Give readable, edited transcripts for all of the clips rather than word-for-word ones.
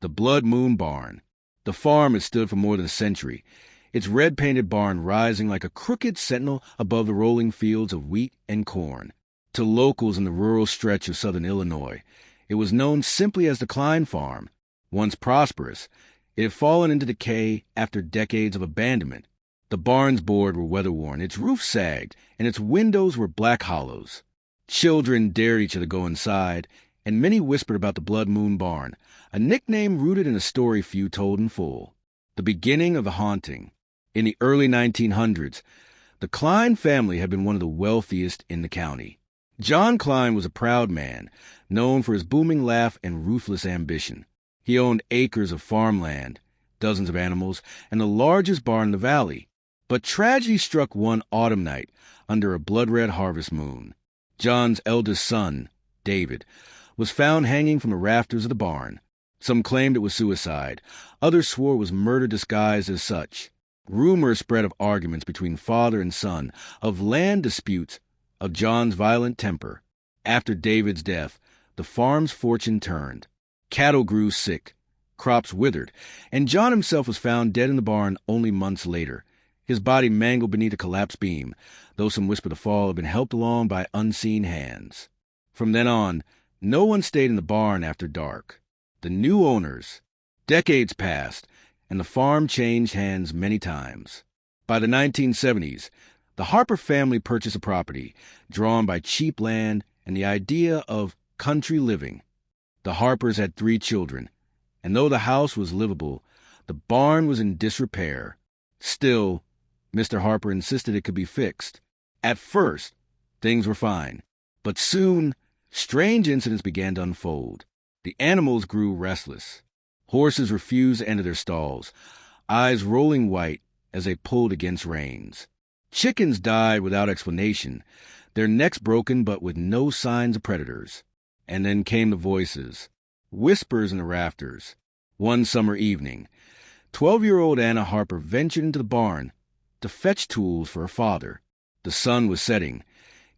The Blood Moon Barn. The farm has stood for more than a century, its red-painted barn rising like a crooked sentinel above the rolling fields of wheat and corn. To locals in the rural stretch of southern Illinois, it was known simply as the Klein Farm. Once prosperous, it had fallen into decay after decades of abandonment. The barn's boards were weather-worn, its roof sagged, and its windows were black hollows. Children dared each other go inside, and many whispered about the Blood Moon Barn, a nickname rooted in a story few told in full. The beginning of the haunting. In the early 1900s, the Klein family had been one of the wealthiest in the county. John Klein was a proud man, known for his booming laugh and ruthless ambition. He owned acres of farmland, dozens of animals, and the largest barn in the valley. But tragedy struck one autumn night under a blood-red harvest moon. John's eldest son, David, was found hanging from the rafters of the barn. Some claimed it was suicide. Others swore it was murder disguised as such. Rumors spread of arguments between father and son, of land disputes, of John's violent temper. After David's death, the farm's fortune turned. Cattle grew sick, crops withered, and John himself was found dead in the barn only months later, his body mangled beneath a collapsed beam, though some whispered the fall had been helped along by unseen hands. From then on, no one stayed in the barn after dark. The new owners. Decades passed, and the farm changed hands many times. By the 1970s, the Harper family purchased a property, drawn by cheap land and the idea of country living. The Harpers had 3 children, and though the house was livable, the barn was in disrepair. Still, Mr. Harper insisted it could be fixed. At first, things were fine, but soon, strange incidents began to unfold. The animals grew restless. Horses refused to enter their stalls, eyes rolling white as they pulled against reins. Chickens died without explanation, their necks broken but with no signs of predators. And then came the voices, whispers in the rafters. One summer evening, 12-year-old Anna Harper ventured into the barn to fetch tools for her father. The sun was setting,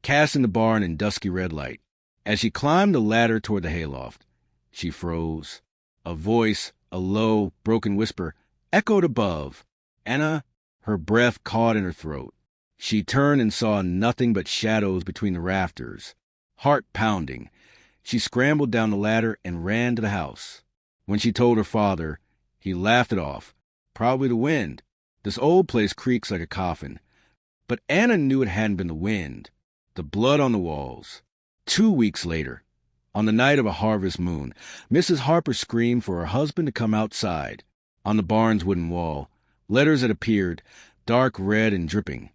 casting the barn in dusky red light. As she climbed the ladder toward the hayloft, she froze. A voice, a low, broken whisper, echoed above. Anna, her breath caught in her throat. She turned and saw nothing but shadows between the rafters. Heart pounding, she scrambled down the ladder and ran to the house. When she told her father, he laughed it off. Probably the wind. This old place creaks like a coffin. But Anna knew it hadn't been the wind. The blood on the walls. 2 weeks later, on the night of a harvest moon, Mrs. Harper screamed for her husband to come outside. On the barn's wooden wall, letters had appeared, dark red and dripping,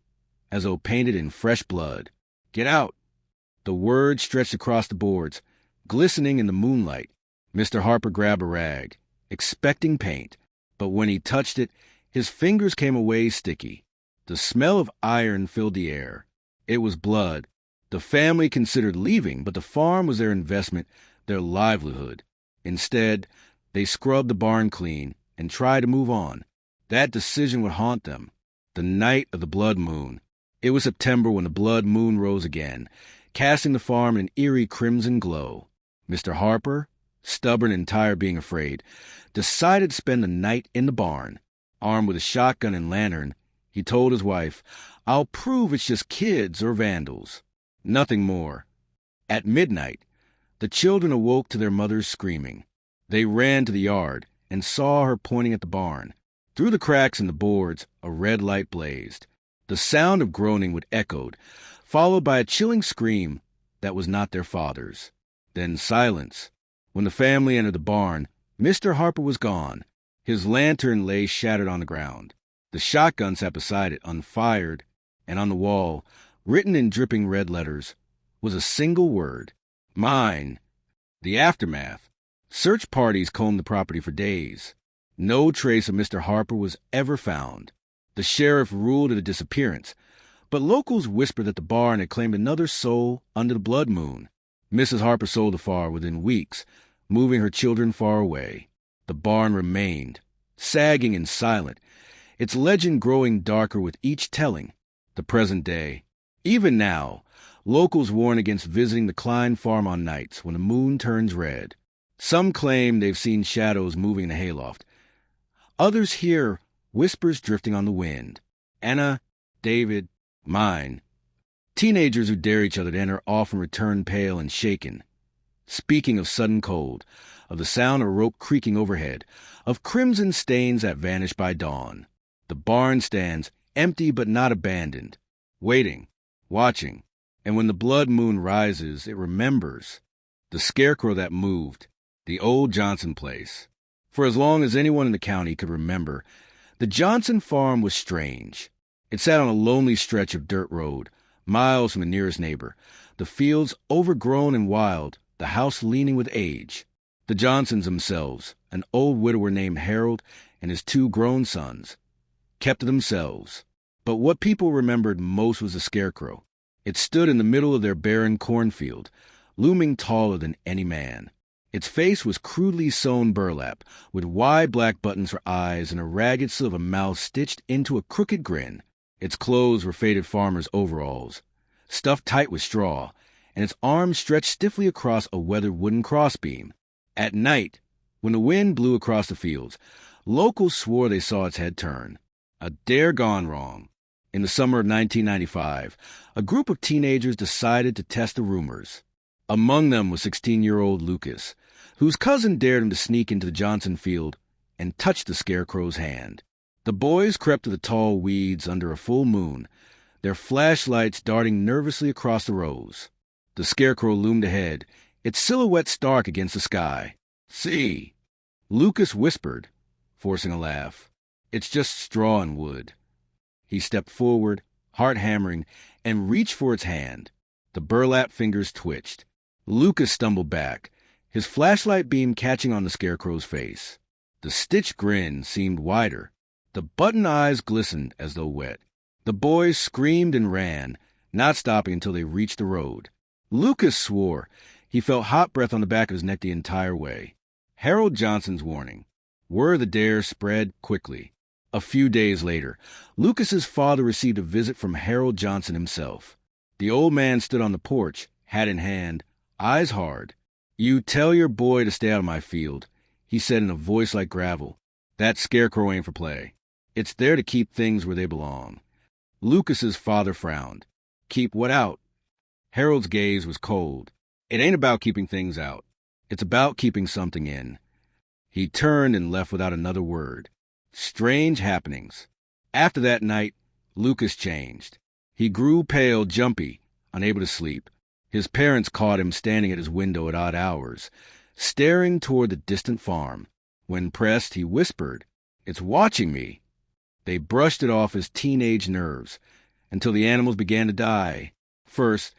as though painted in fresh blood. "Get out!" The words stretched across the boards, glistening in the moonlight. Mr. Harper grabbed a rag, expecting paint, but when he touched it, his fingers came away sticky. The smell of iron filled the air. It was blood. The family considered leaving, but the farm was their investment, their livelihood. Instead, they scrubbed the barn clean and tried to move on. That decision would haunt them. The night of the blood moon. It was September when the blood moon rose again, casting the farm in an eerie crimson glow. Mr. Harper, stubborn and tired of being afraid, decided to spend the night in the barn. Armed with a shotgun and lantern, he told his wife, "I'll prove it's just kids or vandals." Nothing more. At midnight, the children awoke to their mother's screaming. They ran to the yard and saw her pointing at the barn. Through the cracks in the boards, a red light blazed. The sound of groaning would echoed, followed by a chilling scream that was not their father's. Then silence. When the family entered the barn, Mr. Harper was gone. His lantern lay shattered on the ground. The shotgun sat beside it, unfired, and on the wall, written in dripping red letters, was a single word: "Mine." The aftermath. Search parties combed the property for days. No trace of Mr. Harper was ever found. The sheriff ruled it a disappearance, but locals whispered that the barn had claimed another soul under the blood moon. Mrs. Harper sold the farm within weeks, moving her children far away. The barn remained, sagging and silent, its legend growing darker with each telling. The present day. Even now, locals warn against visiting the Klein farm on nights when the moon turns red. Some claim they've seen shadows moving in the hayloft. Others hear whispers drifting on the wind. Anna, David, mine. Teenagers who dare each other to enter often return pale and shaken. Speaking of sudden cold, of the sound of a rope creaking overhead, of crimson stains that vanish by dawn. The barn stands empty but not abandoned, waiting, watching, and when the blood moon rises, it remembers the scarecrow that moved, the old Johnson place. For as long as anyone in the county could remember, the Johnson farm was strange. It sat on a lonely stretch of dirt road, miles from the nearest neighbor, the fields overgrown and wild, the house leaning with age. The Johnsons themselves, an old widower named Harold and his 2 grown sons, kept to themselves. But what people remembered most was the scarecrow. It stood in the middle of their barren cornfield, looming taller than any man. Its face was crudely sewn burlap, with wide black buttons for eyes and a ragged slit of a mouth stitched into a crooked grin. Its clothes were faded farmer's overalls, stuffed tight with straw, and its arms stretched stiffly across a weathered wooden crossbeam. At night, when the wind blew across the fields, locals swore they saw its head turn. A dare gone wrong. In the summer of 1995, a group of teenagers decided to test the rumors. Among them was 16-year-old Lucas, whose cousin dared him to sneak into the Johnson field and touch the scarecrow's hand. The boys crept to the tall weeds under a full moon, their flashlights darting nervously across the rows. The scarecrow loomed ahead, its silhouette stark against the sky. "See," Lucas whispered, forcing a laugh. "It's just straw and wood." He stepped forward, heart hammering, and reached for its hand. The burlap fingers twitched. Lucas stumbled back, his flashlight beam catching on the scarecrow's face. The stitched grin seemed wider. The button eyes glistened as though wet. The boys screamed and ran, not stopping until they reached the road. Lucas swore. He felt hot breath on the back of his neck the entire way. Harold Johnson's warning. Word of the dare spread quickly. A few days later, Lucas's father received a visit from Harold Johnson himself. The old man stood on the porch, hat in hand, eyes hard. "You tell your boy to stay out of my field," he said in a voice like gravel. "That scarecrow ain't for play. It's there to keep things where they belong." Lucas's father frowned. "Keep what out?" Harold's gaze was cold. "It ain't about keeping things out. It's about keeping something in." He turned and left without another word. Strange happenings. After that night, Lucas changed. He grew pale, jumpy, unable to sleep. His parents caught him standing at his window at odd hours, staring toward the distant farm. When pressed, he whispered, "It's watching me." They brushed it off as teenage nerves, until the animals began to die. First,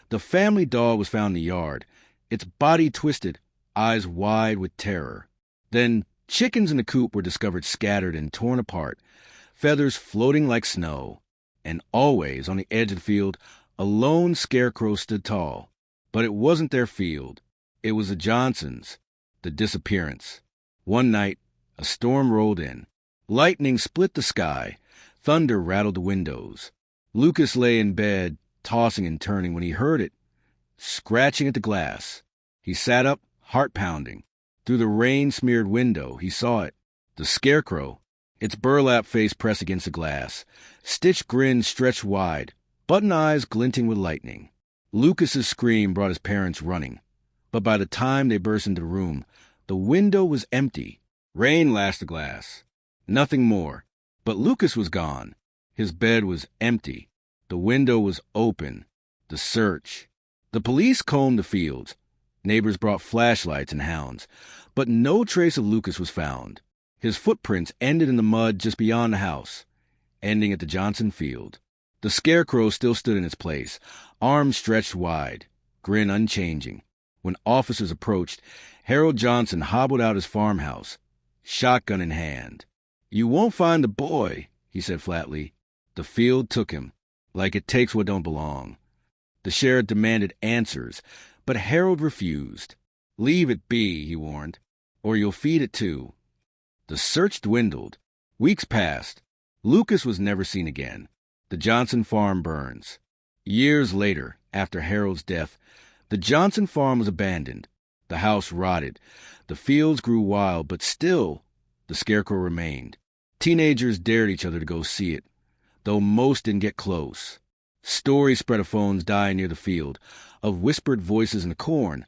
the family dog was found in the yard, its body twisted, eyes wide with terror. Then chickens in the coop were discovered scattered and torn apart, feathers floating like snow. And always, on the edge of the field, a lone scarecrow stood tall. But it wasn't their field. It was the Johnsons', the disappearance. One night, a storm rolled in. Lightning split the sky. Thunder rattled the windows. Lucas lay in bed, tossing and turning, when he heard it, scratching at the glass. He sat up, heart pounding. Through the rain-smeared window, he saw it. The scarecrow, its burlap face pressed against the glass, stitched grin stretched wide, button eyes glinting with lightning. Lucas's scream brought his parents running. But by the time they burst into the room, the window was empty. Rain lashed the glass. Nothing more. But Lucas was gone. His bed was empty. The window was open. The search. The police combed the fields. Neighbors brought flashlights and hounds, but no trace of Lucas was found. His footprints ended in the mud just beyond the house, ending at the Johnson field. The scarecrow still stood in its place, arms stretched wide, grin unchanging. When officers approached, Harold Johnson hobbled out his farmhouse, shotgun in hand. "You won't find the boy," he said flatly. "The field took him, like it takes what don't belong." The sheriff demanded answers, but Harold refused. "Leave it be," he warned, "or you'll feed it too." The search dwindled. Weeks passed. Lucas was never seen again. The Johnson farm burns. Years later, after Harold's death, the Johnson farm was abandoned. The house rotted. The fields grew wild, but still, the scarecrow remained. Teenagers dared each other to go see it, though most didn't get close. Stories spread of phones dying near the field, of whispered voices in the corn,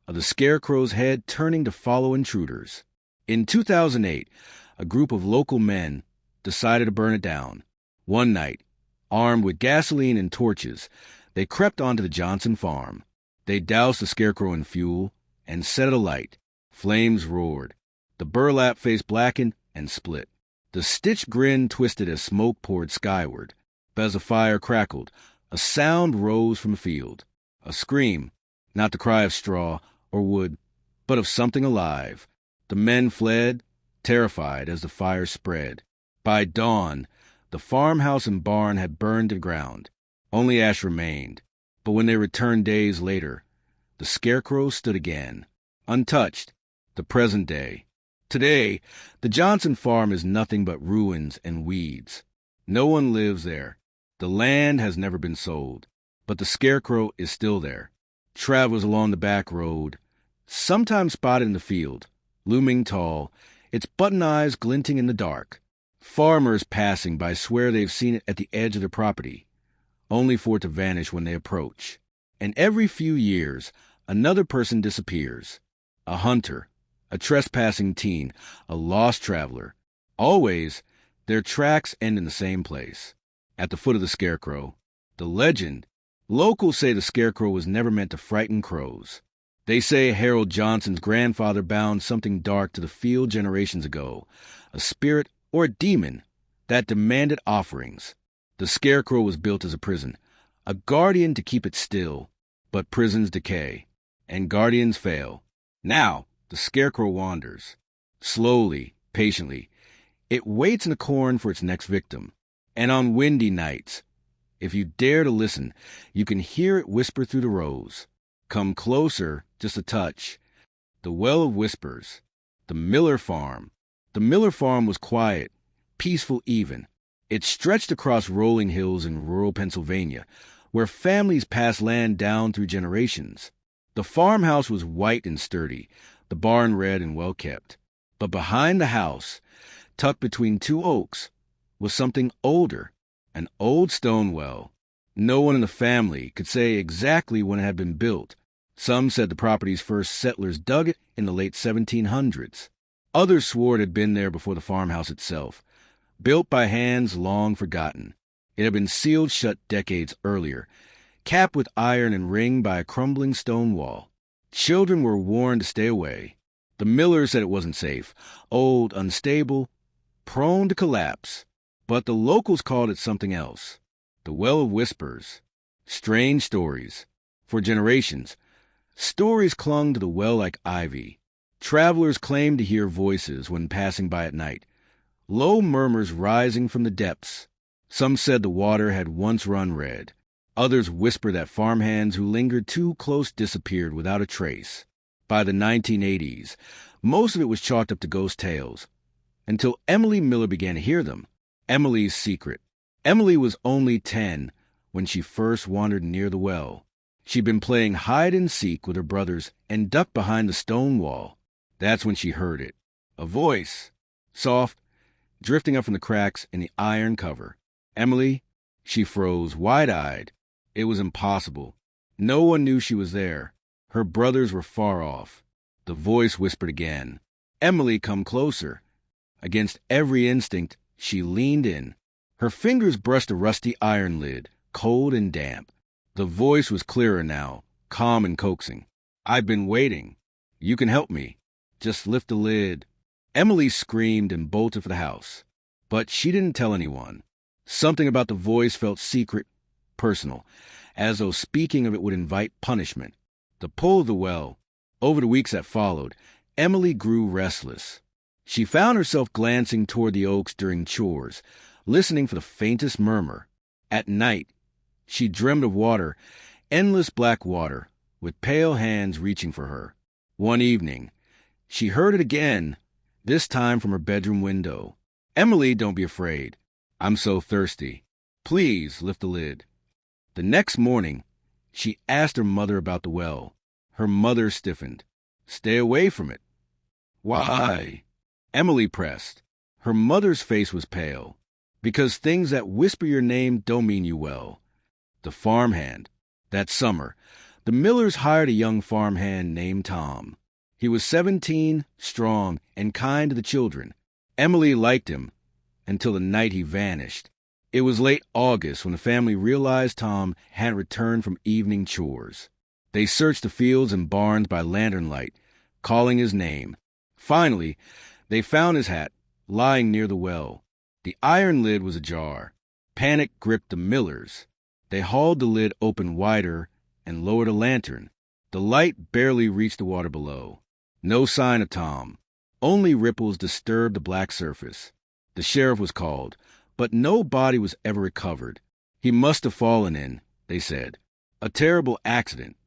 of the scarecrow's head turning to follow intruders. In 2008, a group of local men decided to burn it down. One night, armed with gasoline and torches, they crept onto the Johnson farm. They doused the scarecrow in fuel and set it alight. Flames roared. The burlap face blackened and split. The stitched grin twisted as smoke poured skyward. As the fire crackled, a sound rose from the field. A scream, not the cry of straw or wood, but of something alive. The men fled, terrified as the fire spread. By dawn, the farmhouse and barn had burned to the ground. Only ash remained. But when they returned days later, the scarecrow stood again, untouched, the present day. Today, the Johnson farm is nothing but ruins and weeds. No one lives there. The land has never been sold, but the scarecrow is still there. Travelers along the back road, sometimes spotted in the field, looming tall, its button eyes glinting in the dark. Farmers passing by swear they've seen it at the edge of their property, only for it to vanish when they approach. And every few years, another person disappears. A hunter, a trespassing teen, a lost traveler. Always, their tracks end in the same place, at the foot of the scarecrow. The legend, locals say the scarecrow was never meant to frighten crows. They say Harold Johnson's grandfather bound something dark to the field generations ago, a spirit or a demon that demanded offerings. The scarecrow was built as a prison, a guardian to keep it still. But prisons decay, and guardians fail. Now, the scarecrow wanders. Slowly, patiently, it waits in the corn for its next victim. And on windy nights, if you dare to listen, you can hear it whisper through the rows. Come closer, just a touch. The Well of Whispers. The Miller Farm. The Miller Farm was quiet, peaceful even. It stretched across rolling hills in rural Pennsylvania, where families passed land down through generations. The farmhouse was white and sturdy, the barn red and well-kept. But behind the house, tucked between two oaks, was something older, an old stone well. No one in the family could say exactly when it had been built. Some said the property's first settlers dug it in the late 1700s. Others swore it had been there before the farmhouse itself, built by hands long forgotten. It had been sealed shut decades earlier, capped with iron and ringed by a crumbling stone wall. Children were warned to stay away. The Millers said it wasn't safe, old, unstable, prone to collapse. But the locals called it something else. The Well of Whispers. Strange stories. For generations, stories clung to the well like ivy. Travelers claimed to hear voices when passing by at night, low murmurs rising from the depths. Some said the water had once run red. Others whispered that farmhands who lingered too close disappeared without a trace. By the 1980s, most of it was chalked up to ghost tales, until Emily Miller began to hear them. Emily's secret. Emily was only 10 when she first wandered near the well. She'd been playing hide-and-seek with her brothers and ducked behind the stone wall. That's when she heard it. A voice, soft, drifting up from the cracks in the iron cover. Emily, she froze, wide-eyed. It was impossible. No one knew she was there. Her brothers were far off. The voice whispered again. Emily, come closer. Against every instinct, she leaned in. Her fingers brushed a rusty iron lid, cold and damp. The voice was clearer now, calm and coaxing. I've been waiting. You can help me. Just lift the lid. Emily screamed and bolted for the house. But she didn't tell anyone. Something about the voice felt secret, personal, as though speaking of it would invite punishment. The pull of the well. Over the weeks that followed, Emily grew restless. She found herself glancing toward the oaks during chores, listening for the faintest murmur. At night, she dreamed of water, endless black water, with pale hands reaching for her. One evening, she heard it again, this time from her bedroom window. Emily, don't be afraid. I'm so thirsty. Please lift the lid. The next morning, she asked her mother about the well. Her mother stiffened. Stay away from it." "Why?" Emily pressed. Her mother's face was pale. "Because things that whisper your name don't mean you well." The farmhand. That summer, the Millers hired a young farmhand named Tom. He was 17, strong, and kind to the children. Emily liked him until the night he vanished. It was late August when the family realized Tom hadn't returned from evening chores. They searched the fields and barns by lantern light, calling his name. Finally, they found his hat lying near the well. The iron lid was ajar. Panic gripped the Millers. They hauled the lid open wider and lowered a lantern. The light barely reached the water below. No sign of Tom. Only ripples disturbed the black surface. The sheriff was called, but no body was ever recovered. He must have fallen in, they said. A terrible accident.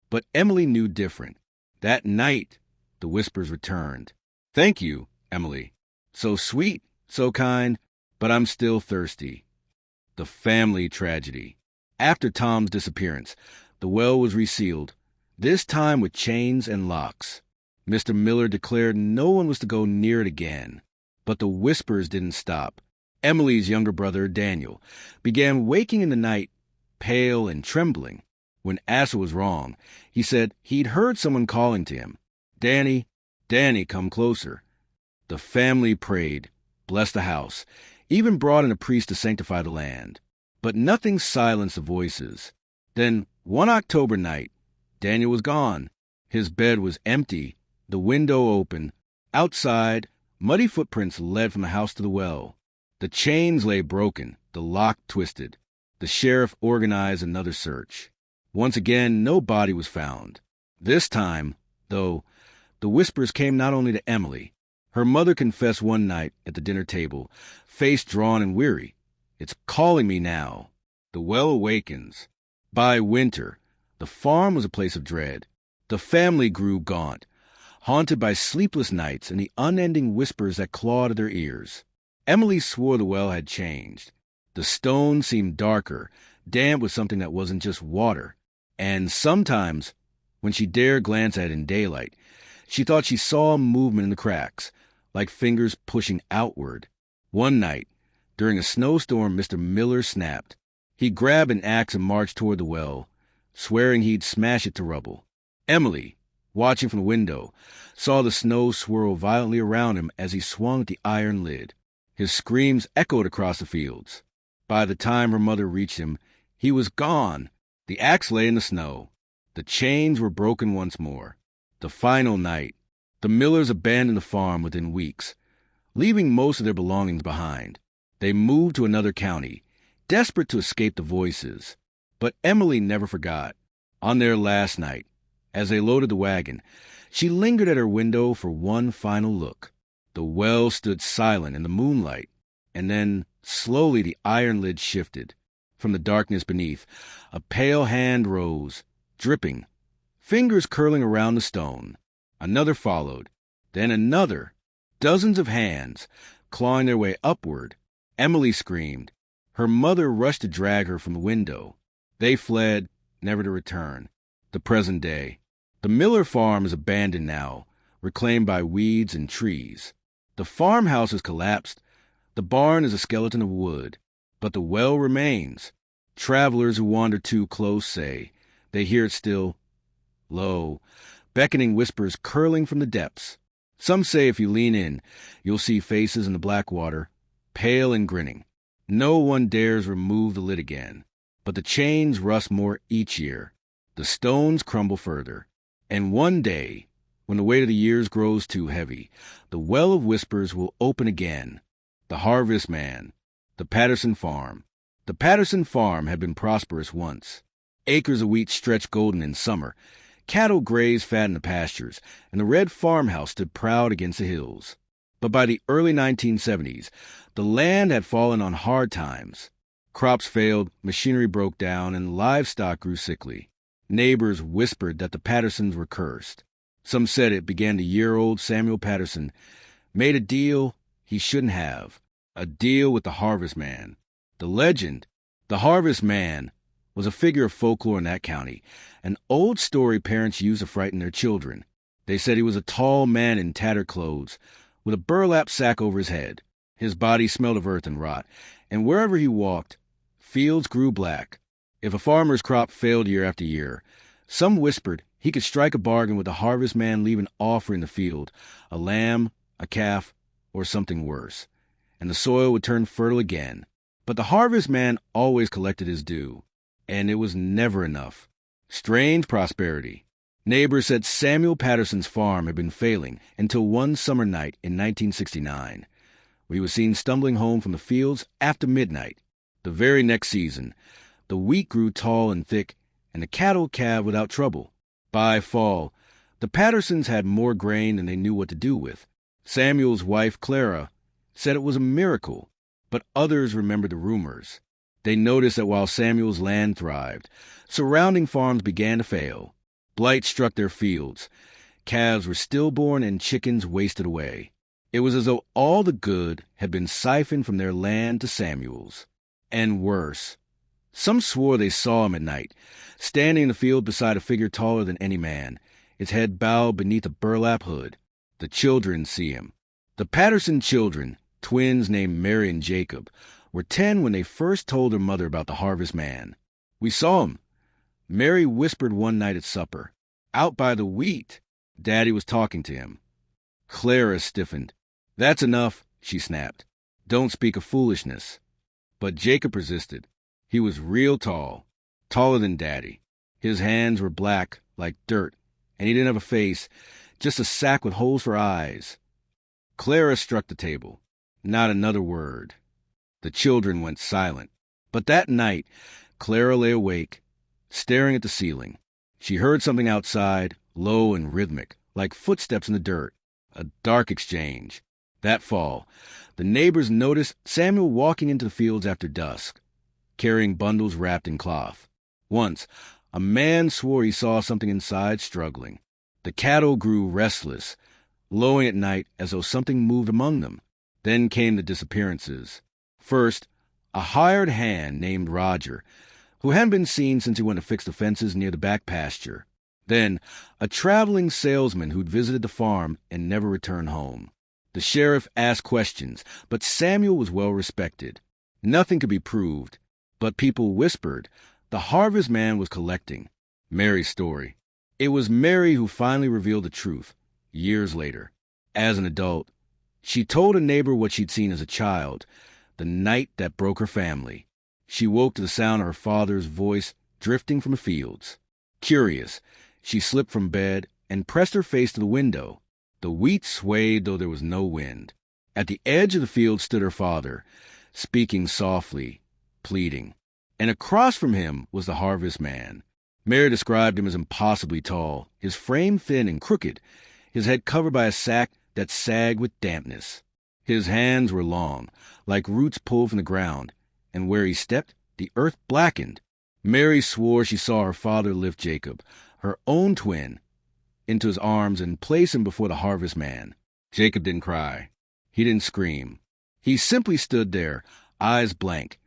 But Emily knew different. That night, the whispers returned. "Thank you, Emily. So sweet, so kind, but I'm still thirsty." The family tragedy. After Tom's disappearance, the well was resealed, this time with chains and locks. Mr. Miller declared no one was to go near it again. But the whispers didn't stop. Emily's younger brother, Daniel, began waking in the night, pale and trembling. When asked what was wrong, he said he'd heard someone calling to him. Danny, come closer." The family prayed, blessed the house, even brought in a priest to sanctify the land. But nothing silenced the voices. Then, one October night, Daniel was gone. His bed was empty, the window open. Outside, muddy footprints led from the house to the well. The chains lay broken, the lock twisted. The sheriff organized another search. Once again, no body was found. This time, though, the whispers came not only to Emily. Her mother confessed one night at the dinner table, face drawn and weary. "It's calling me now." The well awakens. By winter, the farm was a place of dread. The family grew gaunt, haunted by sleepless nights and the unending whispers that clawed at their ears. Emily swore the well had changed. The stone seemed darker, damp with something that wasn't just water. And sometimes, when she dared glance at it in daylight, she thought she saw movement in the cracks, like fingers pushing outward. One night, during a snowstorm, Mr. Miller snapped. He grabbed an axe and marched toward the well, swearing he'd smash it to rubble. Emily, watching from the window, saw the snow swirl violently around him as he swung at the iron lid. His screams echoed across the fields. By the time her mother reached him, he was gone. The axe lay in the snow. The chains were broken once more. The final night, the Millers abandoned the farm within weeks, leaving most of their belongings behind. They moved to another county, desperate to escape the voices. But Emily never forgot. On their last night, as they loaded the wagon, she lingered at her window for one final look. The well stood silent in the moonlight, and then, slowly, the iron lid shifted. From the darkness beneath, a pale hand rose, dripping, fingers curling around the stone. Another followed, then another, dozens of hands, clawing their way upward. Emily screamed. Her mother rushed to drag her from the window. They fled, never to return. The present day. The Miller farm is abandoned now, reclaimed by weeds and trees. The farmhouse has collapsed. The barn is a skeleton of wood. But the well remains. Travelers who wander too close say they hear it still, low, beckoning whispers curling from the depths. Some say if you lean in, you'll see faces in the black water, pale and grinning. No one dares remove the lid again. But the chains rust more each year. The stones crumble further. And one day, when the weight of the years grows too heavy, the well of whispers will open again. The harvest man. The Patterson farm. The Patterson farm had been prosperous once. Acres of wheat stretched golden in summer. Cattle grazed fat in the pastures, and the red farmhouse stood proud against the hills. But by the early 1970s, the land had fallen on hard times. Crops failed, machinery broke down, and livestock grew sickly. Neighbors whispered that the Pattersons were cursed. Some said it began the year-old Samuel Patterson made a deal he shouldn't have. A deal with the harvest man. The legend, the harvest man, was a figure of folklore in that county, an old story parents used to frighten their children. They said he was a tall man in tattered clothes, with a burlap sack over his head. His body smelled of earth and rot, and wherever he walked, fields grew black. If a farmer's crop failed year after year, some whispered he could strike a bargain with the harvest man, leave an offer in the field, a lamb, a calf, or something worse, and the soil would turn fertile again. But the harvest man always collected his due, and it was never enough. Strange prosperity. Neighbors said Samuel Patterson's farm had been failing until one summer night in 1969. He was seen stumbling home from the fields after midnight. The very next season, the wheat grew tall and thick, and the cattle calved without trouble. By fall, the Pattersons had more grain than they knew what to do with. Samuel's wife, Clara, said it was a miracle, but others remembered the rumors. They noticed that while Samuel's land thrived, surrounding farms began to fail. Blight struck their fields. Calves were stillborn and chickens wasted away. It was as though all the good had been siphoned from their land to Samuel's. And worse. Some swore they saw him at night, standing in the field beside a figure taller than any man, its head bowed beneath a burlap hood. The children see him. The Patterson children, twins named Mary and Jacob, were 10 when they first told their mother about the harvest man. "We saw him," Mary whispered one night at supper. "Out by the wheat." Daddy was talking to him. Clara stiffened. "That's enough," she snapped. "Don't speak of foolishness." But Jacob persisted. He was real tall, taller than Daddy. His hands were black, like dirt, and he didn't have a face, just a sack with holes for eyes. Clara struck the table. Not another word. The children went silent. But that night, Clara lay awake, staring at the ceiling. She heard something outside, low and rhythmic, like footsteps in the dirt. A dark exchange. That fall, the neighbors noticed Samuel walking into the fields after dusk, carrying bundles wrapped in cloth. Once, a man swore he saw something inside struggling. The cattle grew restless, lowing at night as though something moved among them. Then came the disappearances. First, a hired hand named Roger, who hadn't been seen since he went to fix the fences near the back pasture. Then, a traveling salesman who'd visited the farm and never returned home. The sheriff asked questions, but Samuel was well respected. Nothing could be proved, but people whispered the harvest man was collecting. Mary's story. It was Mary who finally revealed the truth, years later. As an adult, she told a neighbor what she'd seen as a child, the night that broke her family. She woke to the sound of her father's voice drifting from the fields. Curious, she slipped from bed and pressed her face to the window. The wheat swayed though there was no wind. At the edge of the field stood her father, speaking softly, pleading. And across from him was the harvest man. Mary described him as impossibly tall, his frame thin and crooked, his head covered by a sack that sagged with dampness. His hands were long, like roots pulled from the ground, and where he stepped, the earth blackened. Mary swore she saw her father lift Jacob, her own twin, into his arms and place him before the harvest man. Jacob didn't cry. He didn't scream. He simply stood there, eyes blank,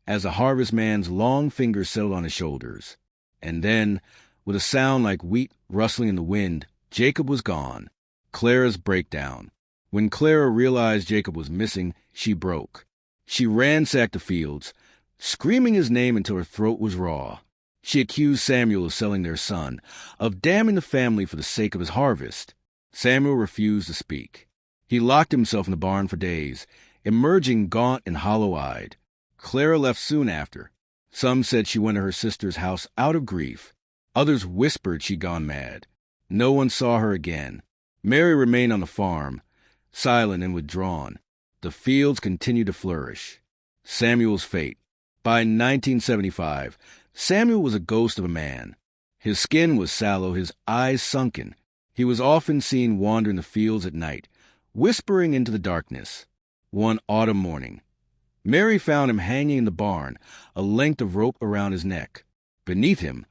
as the harvest man's long fingers settled on his shoulders. And then, with a sound like wheat rustling in the wind, Jacob was gone. Clara's breakdown. When Clara realized Jacob was missing, she broke. She ransacked the fields, screaming his name until her throat was raw. She accused Samuel of selling their son, of damning the family for the sake of his harvest. Samuel refused to speak. He locked himself in the barn for days, emerging gaunt and hollow-eyed. Clara left soon after. Some said she went to her sister's house out of grief. Others whispered she'd gone mad. No one saw her again. Mary remained on the farm, silent and withdrawn. The fields continued to flourish. Samuel's fate. By 1975, Samuel was a ghost of a man. His skin was sallow, his eyes sunken. He was often seen wandering the fields at night, whispering into the darkness. One autumn morning, Mary found him hanging in the barn, a length of rope around his neck. Beneath him,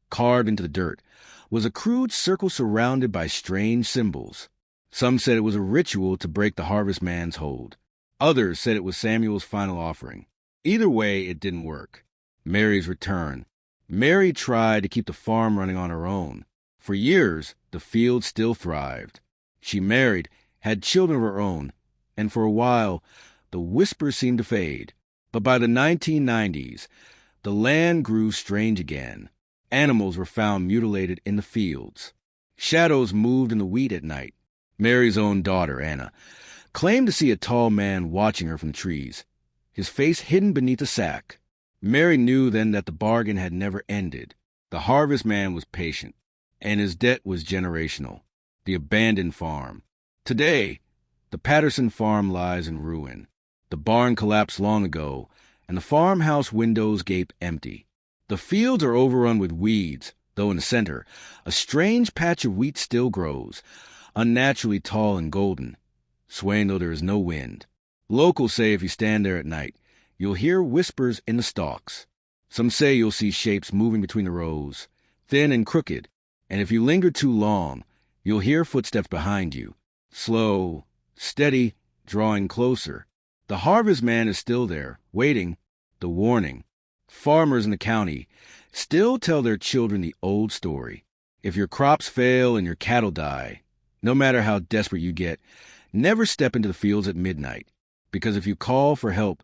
carved into the dirt, was a crude circle surrounded by strange symbols. Some said it was a ritual to break the harvest man's hold. Others said it was Samuel's final offering. Either way, it didn't work. Mary's return. Mary tried to keep the farm running on her own. For years, the field still thrived. She married, had children of her own, and for a while, the whispers seemed to fade. But by the 1990s, the land grew strange again. Animals were found mutilated in the fields. Shadows moved in the wheat at night. Mary's own daughter, Anna, claimed to see a tall man watching her from the trees, his face hidden beneath a sack. Mary knew then that the bargain had never ended. The harvest man was patient, and his debt was generational. The abandoned farm. Today, the Patterson farm lies in ruin. The barn collapsed long ago, and the farmhouse windows gape empty. The fields are overrun with weeds, though in the center, a strange patch of wheat still grows, unnaturally tall and golden, swaying though there is no wind. Locals say if you stand there at night, you'll hear whispers in the stalks. Some say you'll see shapes moving between the rows, thin and crooked, and if you linger too long, you'll hear footsteps behind you, slow, steady, drawing closer. The harvest man is still there, waiting. The warning. Farmers in the county still tell their children the old story. If your crops fail and your cattle die, no matter how desperate you get, never step into the fields at midnight, because if you call for help,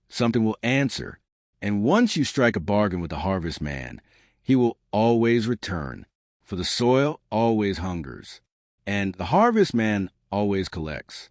something will answer. And once you strike a bargain with the harvest man, he will always return, for the soil always hungers, and the harvest man always collects.